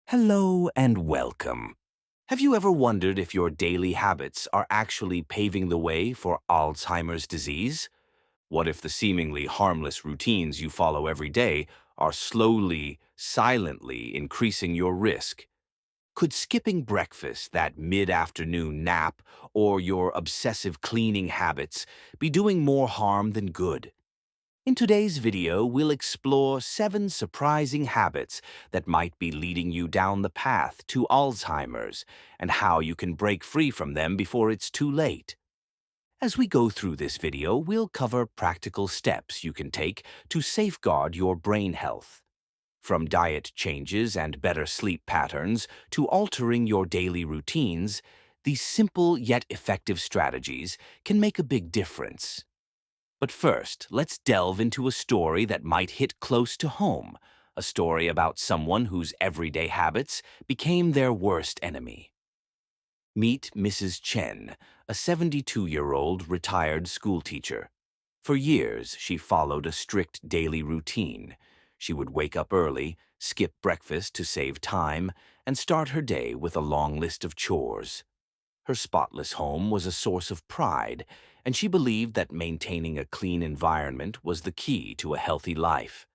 Hello and welcome. Have you ever wondered if your daily habits are actually paving the way for Alzheimer's disease? What if the seemingly harmless routines you follow every day are slowly, silently increasing your risk? Could skipping breakfast, that mid-afternoon nap, or your obsessive cleaning habits be doing more harm than good? In today's video, we'll explore 7 surprising habits that might be leading you down the path to Alzheimer's and how you can break free from them before it's too late. As we go through this video, we'll cover practical steps you can take to safeguard your brain health. From diet changes and better sleep patterns to altering your daily routines, these simple yet effective strategies can make a big difference. But first, let's delve into a story that might hit close to home, a story about someone whose everyday habits became their worst enemy. Meet Mrs. Chen, a 72-year-old retired schoolteacher. For years, she followed a strict daily routine. She would wake up early, skip breakfast to save time, and start her day with a long list of chores. Her spotless home was a source of pride, and she believed that maintaining a clean environment was the key to a healthy life.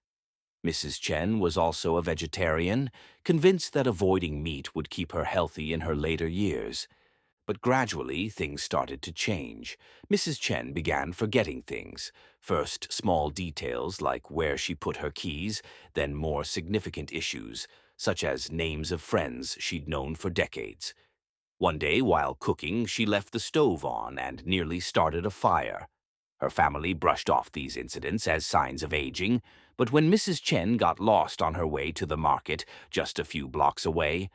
Mrs. Chen was also a vegetarian, convinced that avoiding meat would keep her healthy in her later years. But gradually, things started to change. Mrs. Chen began forgetting things. First, small details like where she put her keys, then more significant issues, such as names of friends she'd known for decades. One day, while cooking, she left the stove on and nearly started a fire. Her family brushed off these incidents as signs of aging, but when Mrs. Chen got lost on her way to the market just a few blocks away,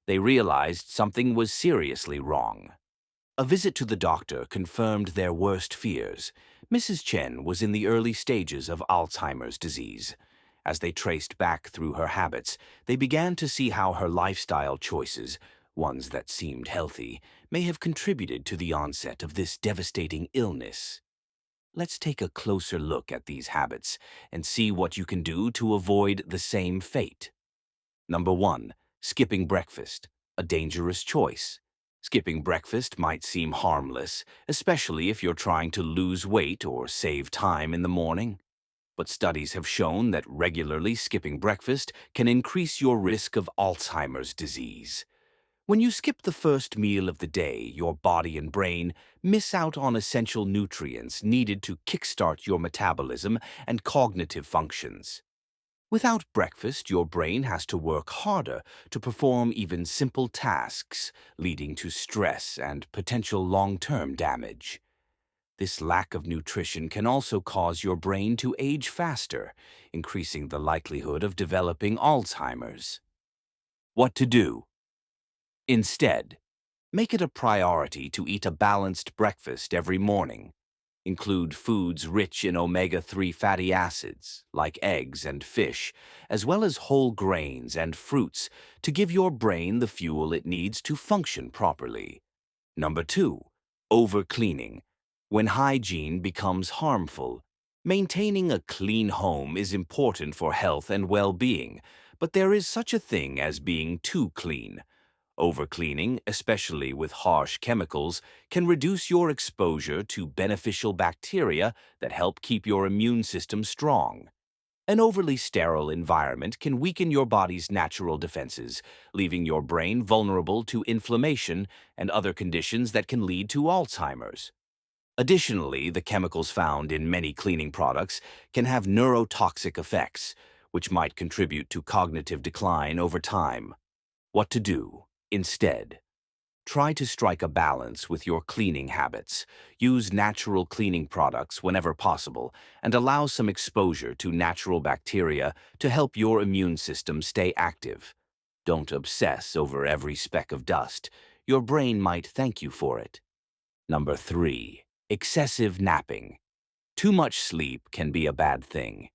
they realized something was seriously wrong. A visit to the doctor confirmed their worst fears. Mrs. Chen was in the early stages of Alzheimer's disease. As they traced back through her habits, they began to see how her lifestyle choices, ones that seemed healthy, may have contributed to the onset of this devastating illness. Let's take a closer look at these habits and see what you can do to avoid the same fate. Number 1. Skipping breakfast, a dangerous choice. Skipping breakfast might seem harmless, especially if you're trying to lose weight or save time in the morning. But studies have shown that regularly skipping breakfast can increase your risk of Alzheimer's disease. When you skip the first meal of the day, your body and brain miss out on essential nutrients needed to kickstart your metabolism and cognitive functions. Without breakfast, your brain has to work harder to perform even simple tasks, leading to stress and potential long-term damage. This lack of nutrition can also cause your brain to age faster, increasing the likelihood of developing Alzheimer's. What to do? Instead, make it a priority to eat a balanced breakfast every morning. Include foods rich in omega-3 fatty acids, like eggs and fish, as well as whole grains and fruits to give your brain the fuel it needs to function properly. Number 2. Overcleaning. When hygiene becomes harmful. Maintaining a clean home is important for health and well-being, but there is such a thing as being too clean. Overcleaning, especially with harsh chemicals, can reduce your exposure to beneficial bacteria that help keep your immune system strong. An overly sterile environment can weaken your body's natural defenses, leaving your brain vulnerable to inflammation and other conditions that can lead to Alzheimer's. Additionally, the chemicals found in many cleaning products can have neurotoxic effects, which might contribute to cognitive decline over time. What to do? Instead, try to strike a balance with your cleaning habits. Use natural cleaning products whenever possible and allow some exposure to natural bacteria to help your immune system stay active. Don't obsess over every speck of dust. Your brain might thank you for it. Number 3. Excessive napping. Too much sleep can be a bad thing.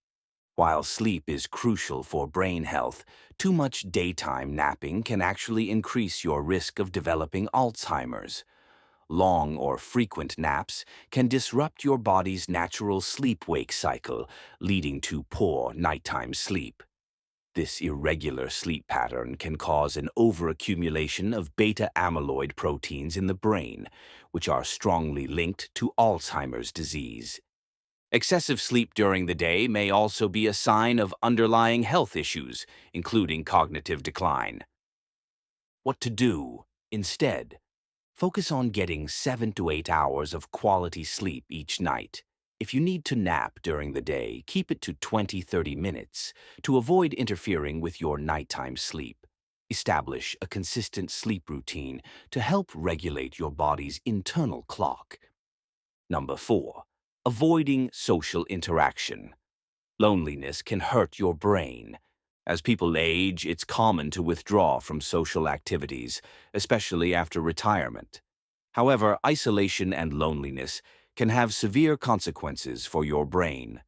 While sleep is crucial for brain health, too much daytime napping can actually increase your risk of developing Alzheimer's. Long or frequent naps can disrupt your body's natural sleep-wake cycle, leading to poor nighttime sleep. This irregular sleep pattern can cause an overaccumulation of beta-amyloid proteins in the brain, which are strongly linked to Alzheimer's disease. Excessive sleep during the day may also be a sign of underlying health issues, including cognitive decline. What to do? Instead, focus on getting 7 to 8 hours of quality sleep each night. If you need to nap during the day, keep it to 20-30 minutes to avoid interfering with your nighttime sleep. Establish a consistent sleep routine to help regulate your body's internal clock. Number 4. Avoiding social interaction. Loneliness can hurt your brain. As people age, it's common to withdraw from social activities, especially after retirement. However, isolation and loneliness can have severe consequences for your brain.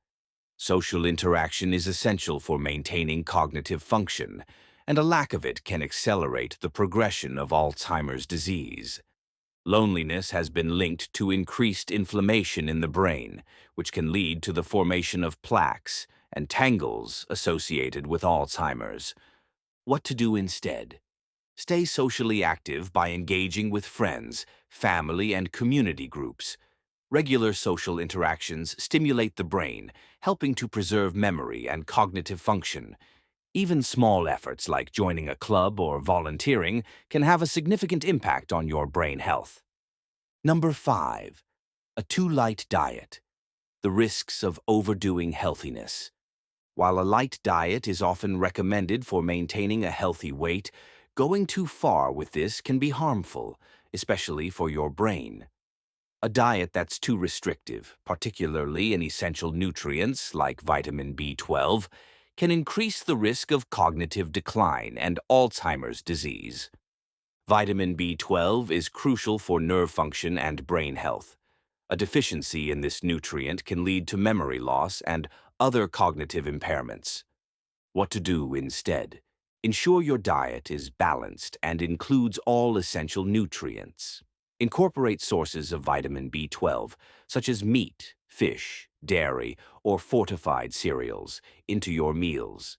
Social interaction is essential for maintaining cognitive function, and a lack of it can accelerate the progression of Alzheimer's disease. Loneliness has been linked to increased inflammation in the brain, which can lead to the formation of plaques and tangles associated with Alzheimer's. What to do instead? Stay socially active by engaging with friends, family, and community groups. Regular social interactions stimulate the brain, helping to preserve memory and cognitive function. Even small efforts like joining a club or volunteering can have a significant impact on your brain health. Number 5. A too light diet. The risks of overdoing healthiness. While a light diet is often recommended for maintaining a healthy weight, going too far with this can be harmful, especially for your brain. A diet that's too restrictive, particularly in essential nutrients like vitamin B12, can increase the risk of cognitive decline and Alzheimer's disease. Vitamin B12 is crucial for nerve function and brain health. A deficiency in this nutrient can lead to memory loss and other cognitive impairments. What to do instead? Ensure your diet is balanced and includes all essential nutrients. Incorporate sources of vitamin B12, such as meat, fish, dairy, or fortified cereals, into your meals.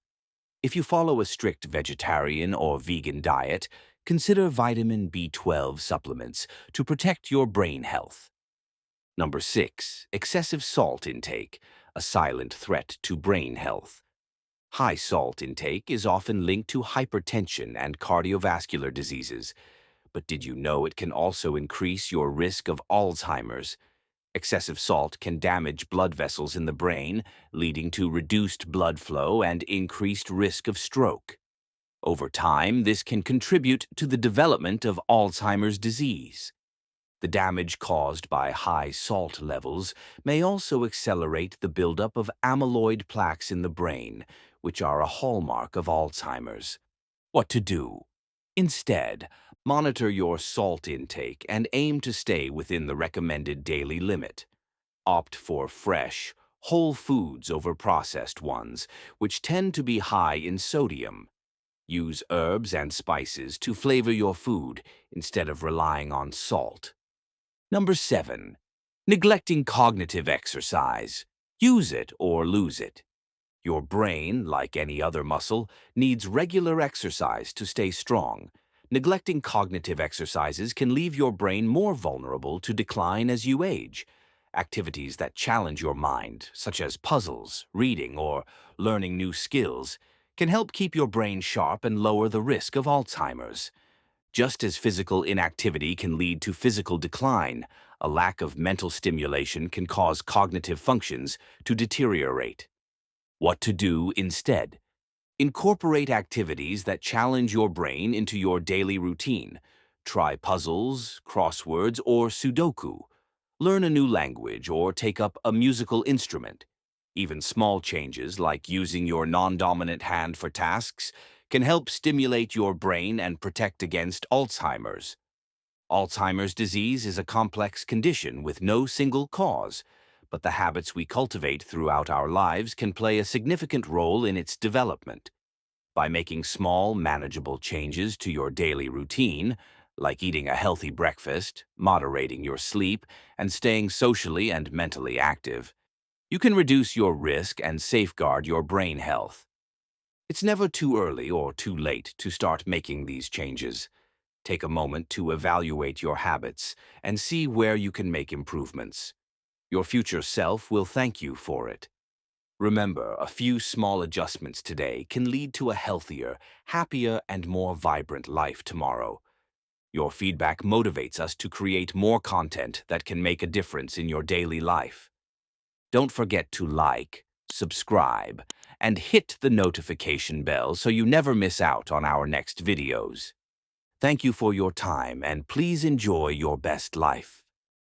If you follow a strict vegetarian or vegan diet, consider vitamin B12 supplements to protect your brain health. Number 6. Excessive salt intake, a silent threat to brain health. High salt intake is often linked to hypertension and cardiovascular diseases, but did you know it can also increase your risk of Alzheimer's? Excessive salt can damage blood vessels in the brain, leading to reduced blood flow and increased risk of stroke. Over time, this can contribute to the development of Alzheimer's disease. The damage caused by high salt levels may also accelerate the buildup of amyloid plaques in the brain, which are a hallmark of Alzheimer's. What to do? Instead, monitor your salt intake and aim to stay within the recommended daily limit. Opt for fresh, whole foods over processed ones, which tend to be high in sodium. Use herbs and spices to flavor your food instead of relying on salt. Number 7. Neglecting cognitive exercise. Use it or lose it. Your brain, like any other muscle, needs regular exercise to stay strong. Neglecting cognitive exercises can leave your brain more vulnerable to decline as you age. Activities that challenge your mind, such as puzzles, reading, or learning new skills, can help keep your brain sharp and lower the risk of Alzheimer's. Just as physical inactivity can lead to physical decline, a lack of mental stimulation can cause cognitive functions to deteriorate. What to do instead? Incorporate activities that challenge your brain into your daily routine. Try puzzles, crosswords, or Sudoku. Learn a new language or take up a musical instrument. Even small changes like using your non-dominant hand for tasks can help stimulate your brain and protect against Alzheimer's. Alzheimer's disease is a complex condition with no single cause, but the habits we cultivate throughout our lives can play a significant role in its development. By making small, manageable changes to your daily routine, like eating a healthy breakfast, moderating your sleep, and staying socially and mentally active, you can reduce your risk and safeguard your brain health. It's never too early or too late to start making these changes. Take a moment to evaluate your habits and see where you can make improvements. Your future self will thank you for it. Remember, a few small adjustments today can lead to a healthier, happier, and more vibrant life tomorrow. Your feedback motivates us to create more content that can make a difference in your daily life. Don't forget to like, subscribe, and hit the notification bell so you never miss out on our next videos. Thank you for your time, and please enjoy your best life.